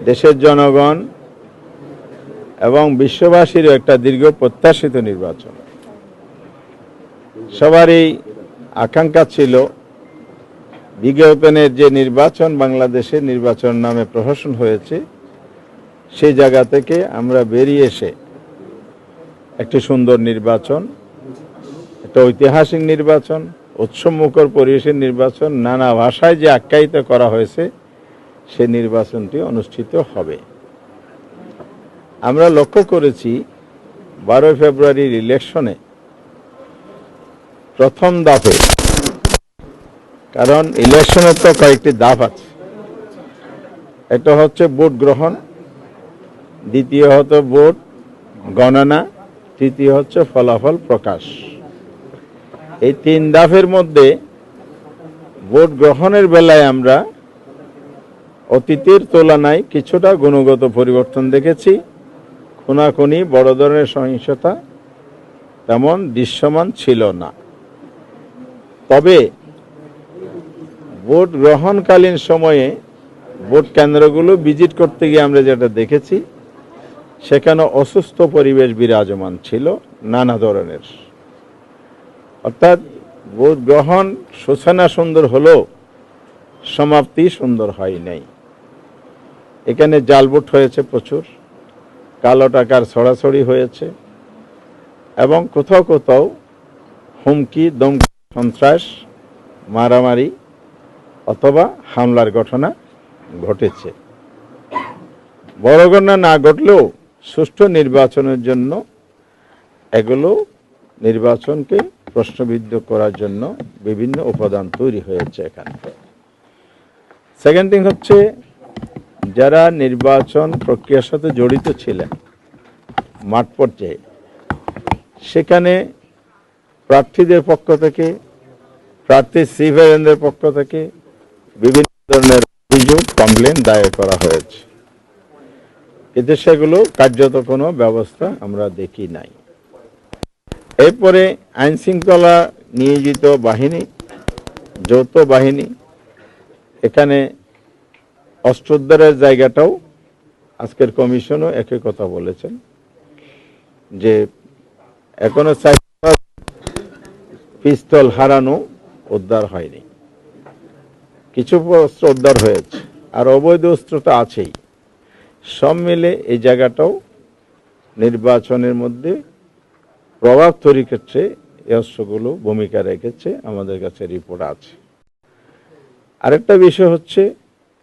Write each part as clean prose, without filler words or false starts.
দেশের জনগণ এবং বিশ্ববাসীরও একটা দীর্ঘ প্রত্যাশিত নির্বাচন। সবারই আকাঙ্ক্ষা ছিল বিজ্ঞাপনের যে নির্বাচন বাংলাদেশের নির্বাচন নামে প্রহসন হয়েছে, সেই জায়গা থেকে আমরা বেরিয়ে এসে একটি সুন্দর নির্বাচন, একটা ঐতিহাসিক নির্বাচন, উৎসবমুখর পরিবেশের নির্বাচন, নানা ভাষায় যে আখ্যায়িত করা হয়েছে, সেই নির্বাচনটি অনুষ্ঠিত হবে। আমরা লক্ষ্য করেছি 12 ফেব্রুয়ারির ইলেকশনে প্রথম ধাপে, কারণ ইলেকশনের তো কয়েকটি ধাপ আছে, একটা হচ্ছে ভোট গ্রহণ, দ্বিতীয় হচ্ছে ভোট গণনা, তৃতীয় হচ্ছে ফলাফল প্রকাশ। এই 3 ধাপের মধ্যে ভোট গ্রহণের বেলায় আমরা অতীতের তুলনায় কিছুটা গুণগত পরিবর্তন দেখেছি। খুনাখুনি, বড় ধরনের সহিংসতা তেমন দৃশ্যমান ছিল না। তবে ভোট গ্রহণকালীন সময়ে ভোট কেন্দ্রগুলো ভিজিট করতে গিয়ে আমরা যেটা দেখেছি, সেখানে অসুস্থ পরিবেশ বিরাজমান ছিল নানা ধরনের। অর্থাৎ ভোট গ্রহণ সূচনা সুন্দর হলেও সমাপ্তি সুন্দর হয় নাই। এখানে জাল ভোট হয়েছে প্রচুর, কালো টাকার ছড়াছড়ি হয়েছে এবং কোথাও কোথাও হুমকি, দমকি, সন্ত্রাস, মারামারি অথবা হামলার ঘটনা ঘটেছে। বড় ঘটনা না ঘটলেও সুষ্ঠু নির্বাচনের জন্য এগুলো নির্বাচনকে প্রশ্নবিদ্ধ করার জন্য বিভিন্ন উপাদান তৈরি হয়েছে এখানে। সেকেন্ড থিং হচ্ছে, যারা নির্বাচন প্রক্রিয়ার সাথে জড়িত ছিলেন মাঠ পর্যায়ে, সেখানে প্রার্থীদের পক্ষ থেকে, প্রার্থী সিভিলিয়ানদের পক্ষ থেকে বিভিন্ন ধরনের অভিযোগ, কমপ্লেন দায়ের করা হয়েছে, কিন্তু সেগুলো কার্যত কোনো ব্যবস্থা আমরা দেখি নাই। এরপরে আইন শৃঙ্খলা নিয়োজিত বাহিনী, যৌথ বাহিনী, এখানে অস্ত্রোদ্ধারের জায়গাটাও আজকের কমিশনও একই কথা বলেছেন যে এখনো পিস্তল হারানো উদ্ধার হয়নি, কিছু অস্ত্র উদ্ধার হয়েছে, আর অবৈধ অস্ত্র তো আছেই। সব মিলে এই জায়গাটাও নির্বাচনের মধ্যে প্রভাব তৈরি ক্ষেত্রে এই অস্ত্রগুলো ভূমিকা রেখেছে, আমাদের কাছে রিপোর্ট আছে। আরেকটা বিষয় হচ্ছে,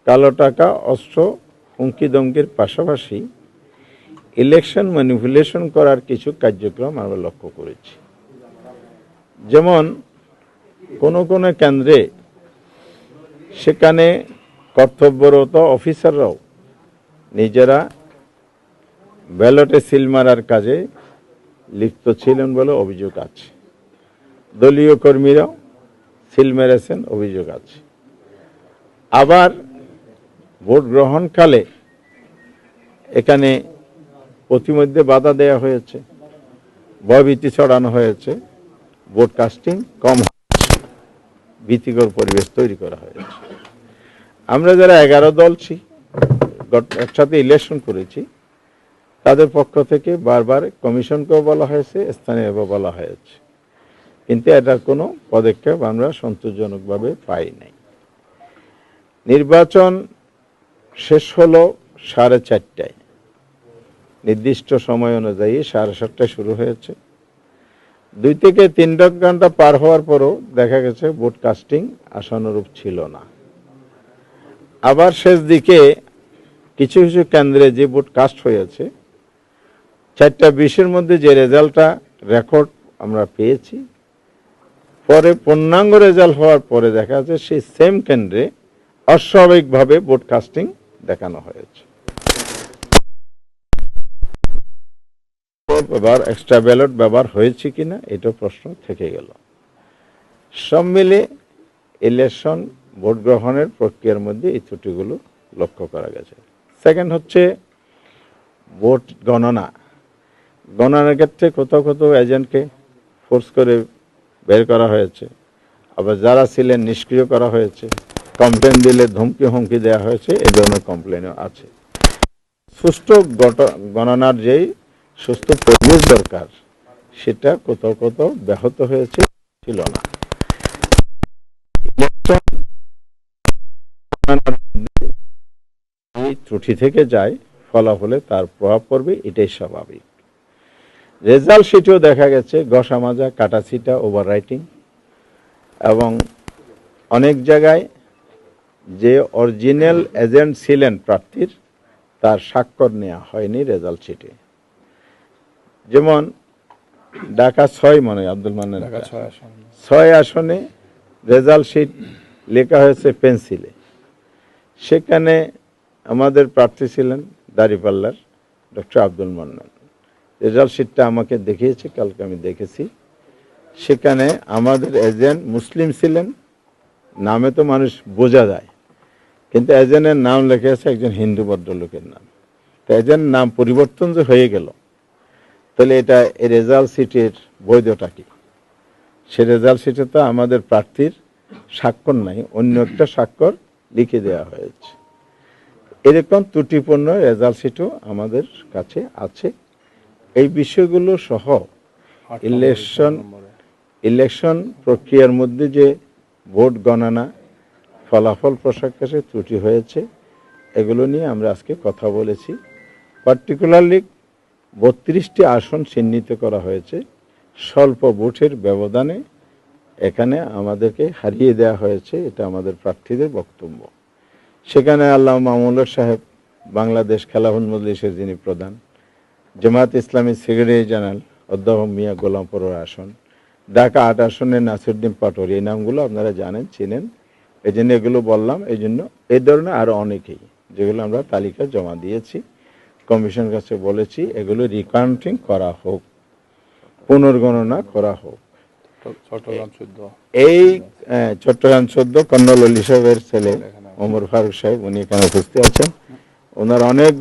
কালো টাকা, অস্ত্র, হুমকি দমকির পাশাপাশি ইলেকশন ম্যানিপুলেশন করার কিছু কার্যক্রম আমরা লক্ষ্য করেছি। যেমন কোনো কোনো কেন্দ্রে সেখানে কর্তব্যরত অফিসাররাও নিজেরা ব্যালটে সিল মারার কাজে লিপ্ত ছিলেন বলে অভিযোগ আছে। দলীয় কর্মীরাও সিল মেরেছেন, অভিযোগ আছে। আবার ভোট গ্রহণকালে এখানে প্রতিমধ্যে বাধা দেওয়া হয়েছে, ভয়ভীতি ছড়ানো হয়েছে, ভোট কাস্টিং কম হচ্ছে, ভীতিকর পরিবেশ তৈরি করা হয়েছে। আমরা যারা 11 দল একসাথে ইলেকশন করেছি, তাদের পক্ষ থেকে বারবার কমিশনকেও বলা হয়েছে, স্থানীয়ভাবে বলা হয়েছে, কিন্তু এটার কোনো পদক্ষেপ আমরা সন্তোষজনকভাবে পাই নাই। নির্বাচন শেষ হলো 4:30টায়, নির্দিষ্ট সময় অনুযায়ী 7:30টায় শুরু হয়েছে। 2 থেকে 3 ঘন্টা পার হওয়ার পরও দেখা গেছে ভোট কাস্টিং আশানুরূপ ছিল না। আবার শেষ দিকে কিছু কিছু কেন্দ্রে যে ভোট কাস্ট হয়েছে, 4:20-এর মধ্যে যে রেজাল্টটা রেকর্ড আমরা পেয়েছি, পরে পূর্ণাঙ্গ রেজাল্ট হওয়ার পরে দেখা যাচ্ছে সেই সেম কেন্দ্রে অস্বাভাবিকভাবে ভোট কাস্টিং দেখানো হয়েছে। এক্সট্রা ব্যালট ব্যবহার হয়েছে কিনা এটা প্রশ্ন থেকে গেল। সব মিলে ইলেকশন ভোট গ্রহণের প্রক্রিয়ার মধ্যে এই ত্রুটিগুলো লক্ষ্য করা গেছে। সেকেন্ড হচ্ছে ভোট গণনা। গণনার ক্ষেত্রে কোথাও কোথাও এজেন্টকে ফোর্স করে বের করা হয়েছে, আবার যারা ছিলেন নিষ্ক্রিয় করা হয়েছে, কমপ্লেন দিলে ধমকি হুমকি দেওয়া হয়েছে, এই ধরনের কমপ্লেনও আছে। সুষ্ঠু গণনার যেই সুস্থ পরিবেশ দরকার সেটা কোথাও কোথাও ব্যাহত হয়েছে, ছিল না। এই ত্রুটি থেকে যায়, ফলাফলে তার প্রভাব পড়বে, এটাই স্বাভাবিক। রেজাল্ট শিটেও দেখা গেছে ঘষা মাজা, কাটাছিটা, ওভার রাইটিং, এবং অনেক জায়গায় যে অরিজিনাল এজেন্ট ছিলেন প্রার্থীর তার স্বাক্ষর নেওয়া হয়নি রেজাল্ট শিটে। যেমন ঢাকা 6 মনে হয় আব্দুল মান্নান, 6 আসনে রেজাল্ট শিট লেখা হয়েছে পেন্সিলে। সেখানে আমাদের প্রার্থী ছিলেন দাঁড়িপাল্লার ডক্টর আব্দুল মান্নান। রেজাল্ট শিটটা আমাকে দেখিয়েছে, কালকে আমি দেখেছি। সেখানে আমাদের এজেন্ট মুসলিম ছিলেন, নামে তো মানুষ বোঝা যায়, কিন্তু এজেন্টের নাম লেখা আছে একজন হিন্দু ভদ্রলোকের নাম। তো এজেন্ট নাম পরিবর্তন যে হয়ে গেল, তাহলে এটা এই রেজাল্ট শিটের বৈধতা কি? সে রেজাল্ট শিটে তো আমাদের প্রার্থীর স্বাক্ষর নাই, অন্য একটা স্বাক্ষর লিখে দেওয়া হয়েছে। এরকম ত্রুটিপূর্ণ রেজাল্ট শিটও আমাদের কাছে আছে। এই বিষয়গুলো সহ ইলেকশন প্রক্রিয়ার মধ্যে যে ভোট গণনা, ফলাফল প্রকাশে ত্রুটি হয়েছে, এগুলো নিয়ে আমরা আজকে কথা বলেছি। পার্টিকুলারলি 32টি আসন চিহ্নিত করা হয়েছে স্বল্প ভোটের ব্যবধানে, এখানে আমাদেরকে হারিয়ে দেওয়া হয়েছে, এটা আমাদের প্রার্থীদের বক্তব্য। সেখানে আল্লামা মামুনুল হক সাহেব, বাংলাদেশ খেলাফত মজলিসের যিনি প্রধান, জামায়াত ইসলামী সেক্রেটারি জেনারেল অধ্যাপক মিয়া গোলাম পরোয়ার আসন, ঢাকা 8 আসনের নাসিরউদ্দিন পাটোয়ারি, এই নামগুলো আপনারা জানেন, চিনেন, এই জন্য এগুলো বললাম। এই জন্য এই ধরনের আরও অনেকেই, যেগুলো আমরা তালিকা জমা দিয়েছি, কমিশনের কাছে বলেছি এগুলো রিকাউন্টিং করা হোক, পুনর্গণনা করা হোক। এই চট্টগ্রাম 14 কর্নল অলি সাহেবের ছেলে ওমর ফারুক সাহেব, উনি এখানে উপস্থিত আছেন। ওনার অনেক